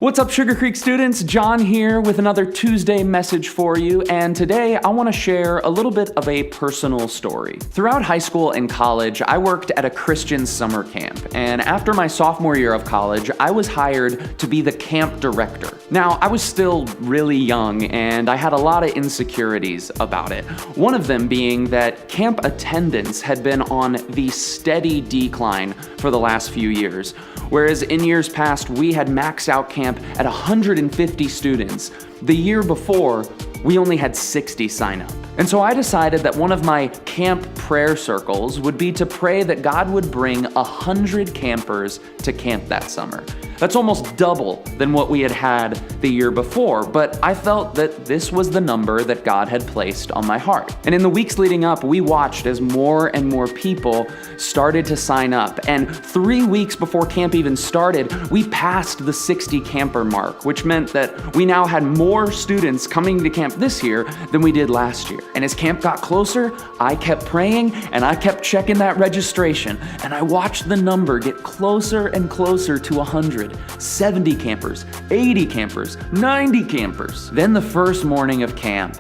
What's up, Sugar Creek students? Jon here with another Tuesday message for you, and today I want to share a little bit of a personal story. Throughout high school and college, I worked at a Christian summer camp, and after my sophomore year of college, I was hired to be the camp director. Now, I was still really young, and I had a lot of insecurities about it. One of them being that camp attendance had been on the steady decline for the last few years. Whereas in years past, we had maxed out camp at 150 students. The year before, we only had 60 sign up. And so I decided that one of my camp prayer circles would be to pray that God would bring 100 campers to camp that summer. That's almost double than what we had had the year before, but I felt that this was the number that God had placed on my heart. And in the weeks leading up, we watched as more and more people started to sign up. And 3 weeks before camp even started, we passed the 60 camper mark, which meant that we now had more students coming to camp this year than we did last year. And as camp got closer, I kept praying and I kept checking that registration, and I watched the number get closer and closer to 100. 70 campers, 80 campers, 90 campers. Then the first morning of camp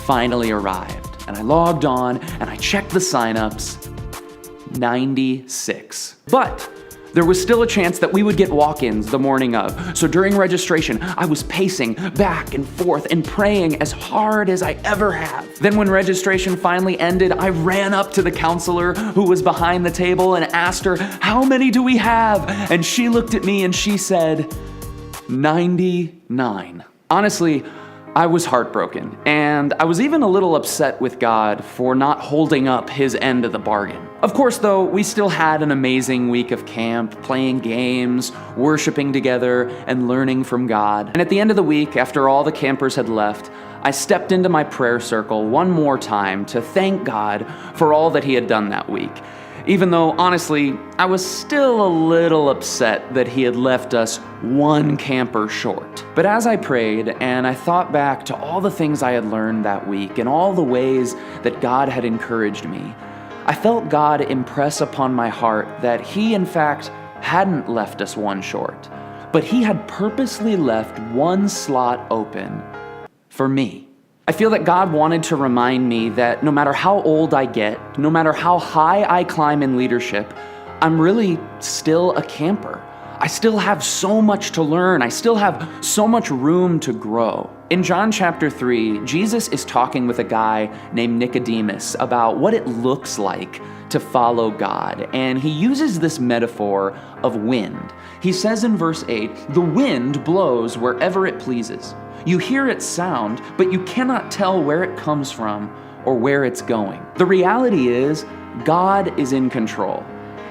finally arrived, and I logged on and I checked the signups. 96. But there was still a chance that we would get walk-ins the morning of. So during registration, I was pacing back and forth and praying as hard as I ever have. Then when registration finally ended, I ran up to the counselor who was behind the table and asked her, "How many do we have?" And she looked at me and she said, 99. Honestly, I was heartbroken, and I was even a little upset with God for not holding up his end of the bargain. Of course, though, we still had an amazing week of camp, playing games, worshiping together, and learning from God. And at the end of the week, after all the campers had left, I stepped into my prayer circle one more time to thank God for all that he had done that week. Even though, honestly, I was still a little upset that he had left us one camper short. But as I prayed and I thought back to all the things I had learned that week and all the ways that God had encouraged me, I felt God impress upon my heart that he, in fact, hadn't left us one short, but he had purposely left one slot open for me. I feel that God wanted to remind me that no matter how old I get, no matter how high I climb in leadership, I'm really still a camper. I still have so much to learn. I still have so much room to grow. In John chapter 3, Jesus is talking with a guy named Nicodemus about what it looks like to follow God, and he uses this metaphor of wind. He says in verse 8, "The wind blows wherever it pleases. You hear its sound, but you cannot tell where it comes from or where it's going." The reality is, God is in control.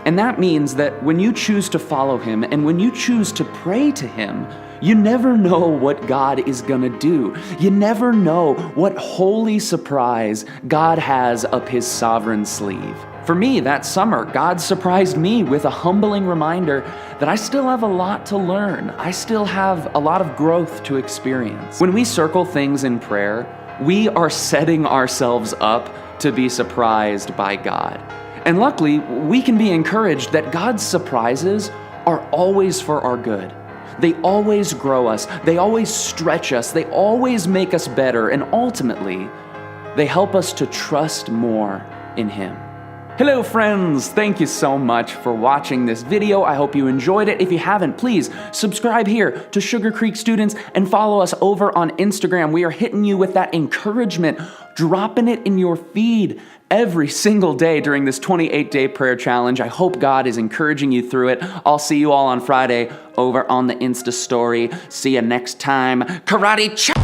And that means that when you choose to follow him and when you choose to pray to him, you never know what God is gonna do. You never know what holy surprise God has up his sovereign sleeve. For me, that summer, God surprised me with a humbling reminder that I still have a lot to learn. I still have a lot of growth to experience. When we circle things in prayer, we are setting ourselves up to be surprised by God. And luckily, we can be encouraged that God's surprises are always for our good. They always grow us, they always stretch us, they always make us better, and ultimately, they help us to trust more in him. Hello friends, thank you so much for watching this video. I hope you enjoyed it. If you haven't, please subscribe here to Sugar Creek Students and follow us over on Instagram. We are hitting you with that encouragement, dropping it in your feed every single day during this 28-day prayer challenge. I hope God is encouraging you through it. I'll see you all on Friday over on the Insta story. See you next time. Karate chop!